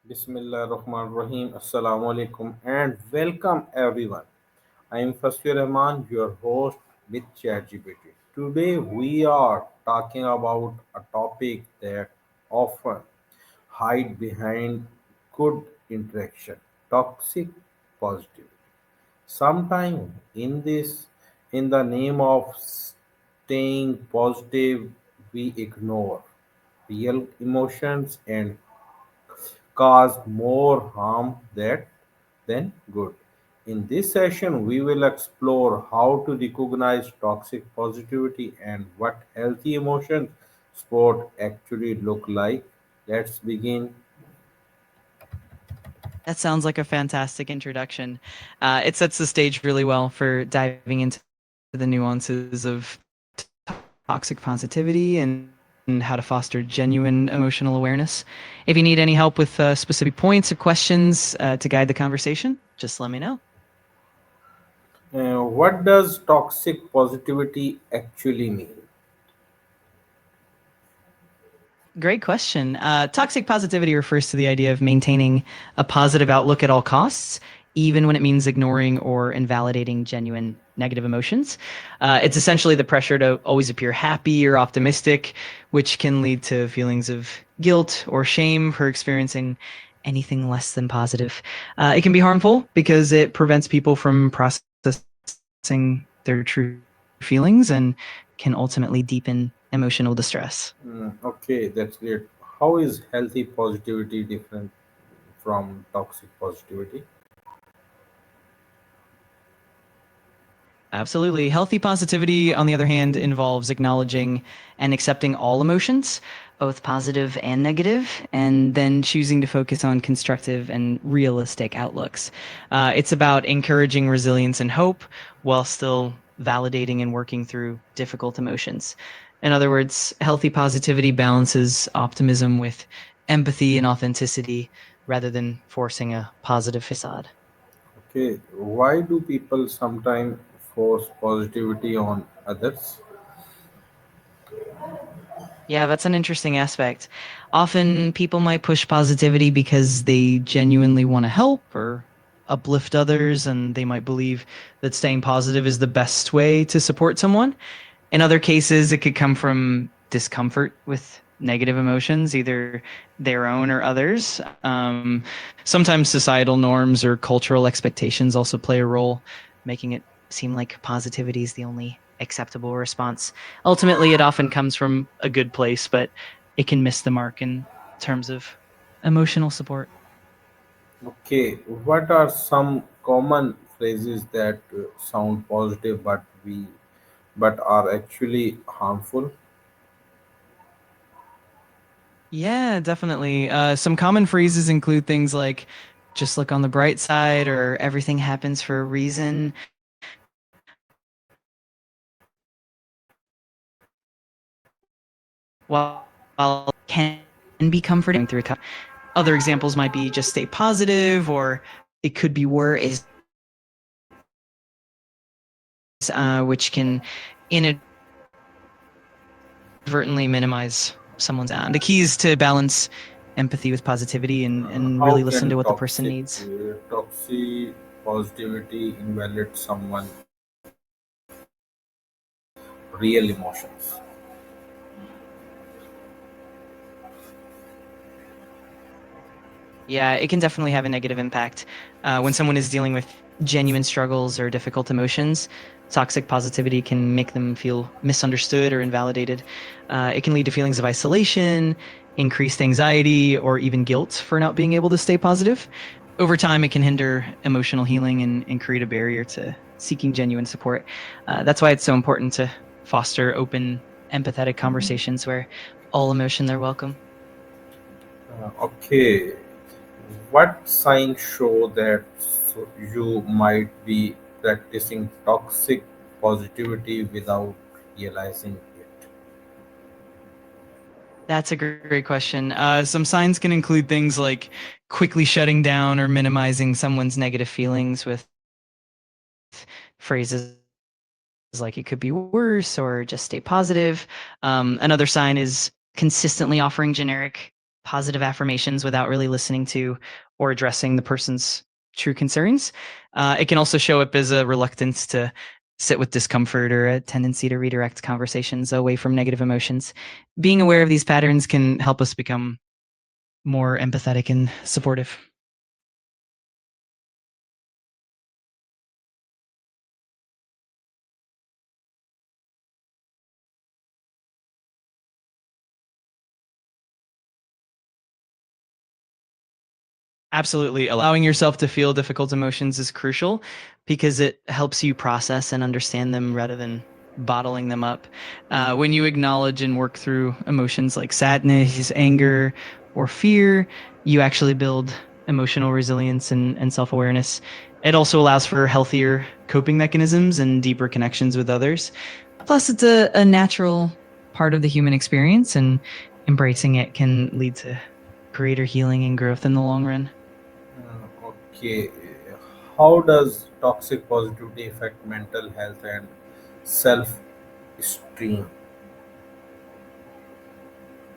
Bismillahirrahmanirrahim. Assalamualaikum and welcome everyone. I am Fasfir Rahman, your host with ChatGPT. Today we are talking about a topic that often hide behind good interaction, toxic positivity. Sometimes in the name of staying positive, we ignore real emotions and cause more harm than good. In this session, we will explore how to recognize toxic positivity and what healthy emotions sport actually look like. Let's begin. That sounds like a fantastic introduction. It sets the stage really well for diving into the nuances of toxic positivity and how to foster genuine emotional awareness. If you need any help with specific points or questions to guide the conversation, just let me know. What does toxic positivity actually mean? Great question. Toxic positivity refers to the idea of maintaining a positive outlook at all costs, even when it means ignoring or invalidating genuine negative emotions. It's essentially the pressure to always appear happy or optimistic, which can lead to feelings of guilt or shame for experiencing anything less than positive. It can be harmful because it prevents people from processing their true feelings and can ultimately deepen emotional distress. Okay, that's great. How is healthy positivity different from toxic positivity? Absolutely. Healthy positivity, on the other hand, involves acknowledging and accepting all emotions, both positive and negative, and then choosing to focus on constructive and realistic outlooks. It's about encouraging resilience and hope while still validating and working through difficult emotions. In other words, healthy positivity balances optimism with empathy and authenticity rather than forcing a positive facade. Okay, why do people sometimes force positivity on others? Yeah, that's an interesting aspect. Often people might push positivity because they genuinely want to help or uplift others, and they might believe that staying positive is the best way to support someone. In other cases, it could come from discomfort with negative emotions, either their own or others. Sometimes societal norms or cultural expectations also play a role, making it seem like positivity is the only acceptable response. Ultimately, it often comes from a good place, but it can miss the mark in terms of emotional support. Okay, what are some common phrases that sound positive but are actually harmful? Yeah, definitely. Some common phrases include things like just look on the bright side or everything happens for a reason. While can be comforting through a tough. Other examples might be just stay positive, or it could be worse, which can inadvertently minimize someone's The key is to balance empathy with positivity and really listen to what the How person can needs. toxic positivity invalidate someone real emotions? Yeah, it can definitely have a negative impact. When someone is dealing with genuine struggles or difficult emotions, toxic positivity can make them feel misunderstood or invalidated. It can lead to feelings of isolation, increased anxiety, or even guilt for not being able to stay positive. Over time, it can hinder emotional healing and create a barrier to seeking genuine support. That's why it's so important to foster open, empathetic conversations where all emotions are welcome. Okay, what signs show that you might be practicing toxic positivity without realizing it? That's a great question. Some signs can include things like quickly shutting down or minimizing someone's negative feelings with phrases like it could be worse or just stay positive. Another sign is consistently offering generic positive affirmations positive affirmations without really listening to or addressing the person's true concerns. It can also show up as a reluctance to sit with discomfort or a tendency to redirect conversations away from negative emotions. Being aware of these patterns can help us become more empathetic and supportive. Absolutely. Allowing yourself to feel difficult emotions is crucial because it helps you process and understand them rather than bottling them up. When you acknowledge and work through emotions like sadness, anger, or fear, you actually build emotional resilience and self awareness. It also allows for healthier coping mechanisms and deeper connections with others. Plus, it's a natural part of the human experience, and embracing it can lead to greater healing and growth in the long run. Okay, how does toxic positivity affect mental health and self esteem?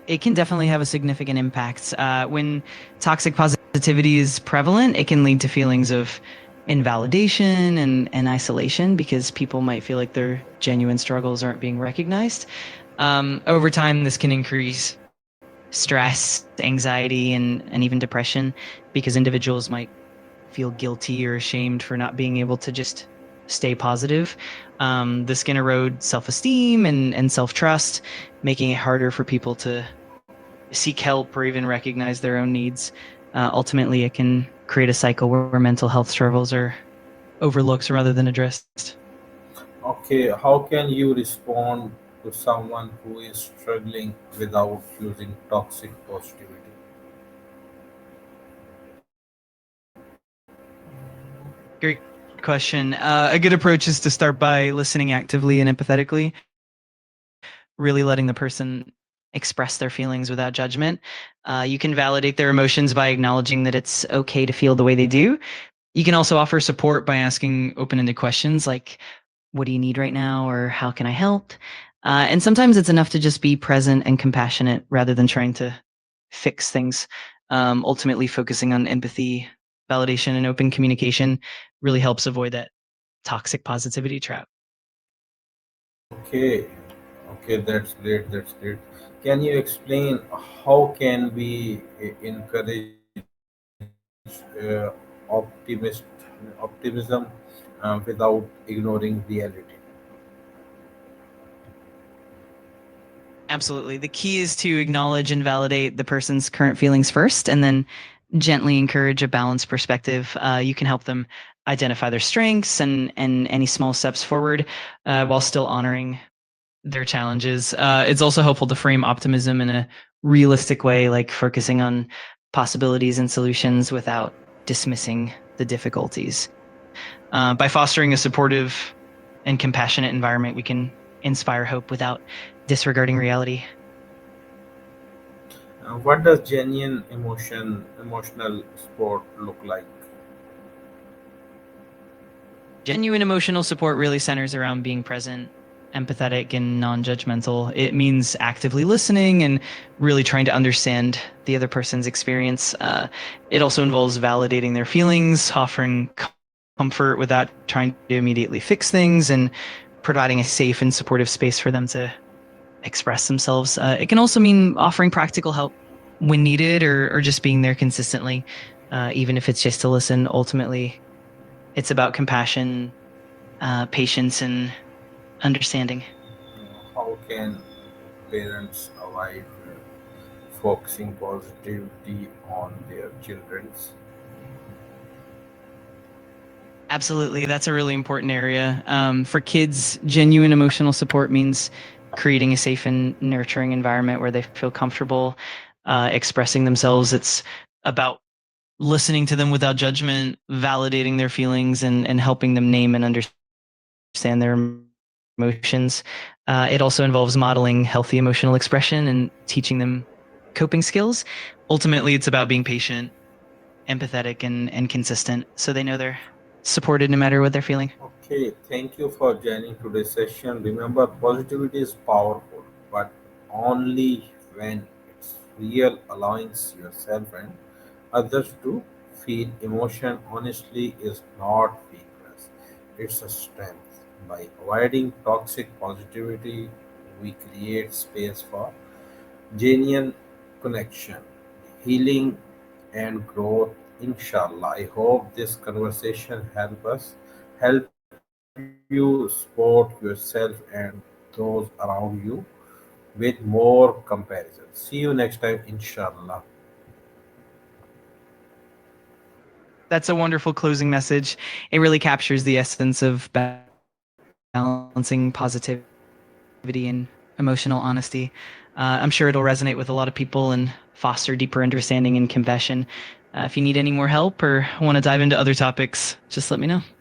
It can definitely have a significant impact. When toxic positivity is prevalent, it can lead to feelings of invalidation and isolation because people might feel like their genuine struggles aren't being recognized. Over time, this can increase stress, anxiety, and even depression because individuals might feel guilty or ashamed for not being able to just stay positive. This can erode self esteem and self trust, making it harder for people to seek help or even recognize their own needs. Ultimately, it can create a cycle where mental health struggles are overlooked rather than addressed. Okay, how can you respond to someone who is struggling without using toxic positivity? Great question. A good approach is to start by listening actively and empathetically, really letting the person express their feelings without judgment. You can validate their emotions by acknowledging that it's okay to feel the way they do. You can also offer support by asking open ended questions like, what do you need right now? Or how can I help? And sometimes it's enough to just be present and compassionate rather than trying to fix things. Ultimately, focusing on empathy, validation, and open communication really helps avoid that toxic positivity trap. Okay, okay, that's great. That's great. Can you explain how can we encourage optimism without ignoring reality? Absolutely. The key is to acknowledge and validate the person's current feelings first, and then gently encourage a balanced perspective. You can help them identify their strengths and any small steps forward while still honoring their challenges. It's also helpful to frame optimism in a realistic way, like focusing on possibilities and solutions without dismissing the difficulties. By fostering a supportive and compassionate environment, we can inspire hope without disregarding reality. What does genuine emotional support look like? Genuine emotional support really centers around being present, empathetic, and non judgmental. It means actively listening and really trying to understand the other person's experience. It also involves validating their feelings, offering comfort without trying to immediately fix things, and providing a safe and supportive space for them to express themselves. It can also mean offering practical help when needed or just being there consistently, even if it's just to listen. Ultimately, it's about compassion, patience, and understanding. How can parents avoid focusing positivity on their children's? Absolutely. That's a really important area. For kids, genuine emotional support means creating a safe and nurturing environment where they feel comfortable expressing themselves. It's about listening to them without judgment, validating their feelings, and helping them name and understand their emotions. It also involves modeling healthy emotional expression and teaching them coping skills. Ultimately, it's about being patient, empathetic, and consistent so they know they're supported no matter what they're feeling. Okay, thank you for joining today's session. Remember, positivity is powerful, but only when it's real allowance yourself and others to feel emotion honestly is not weakness, it's a strength. By avoiding toxic positivity, we create space for genuine connection, healing, and growth. Inshallah, I hope this conversation help you support yourself and those around you with more comparison. See you next time, inshallah. That's a wonderful closing message. It really captures the essence of balancing positivity and emotional honesty. I'm sure it'll resonate with a lot of people and foster deeper understanding and compassion. If you need any more help or want to dive into other topics, just let me know.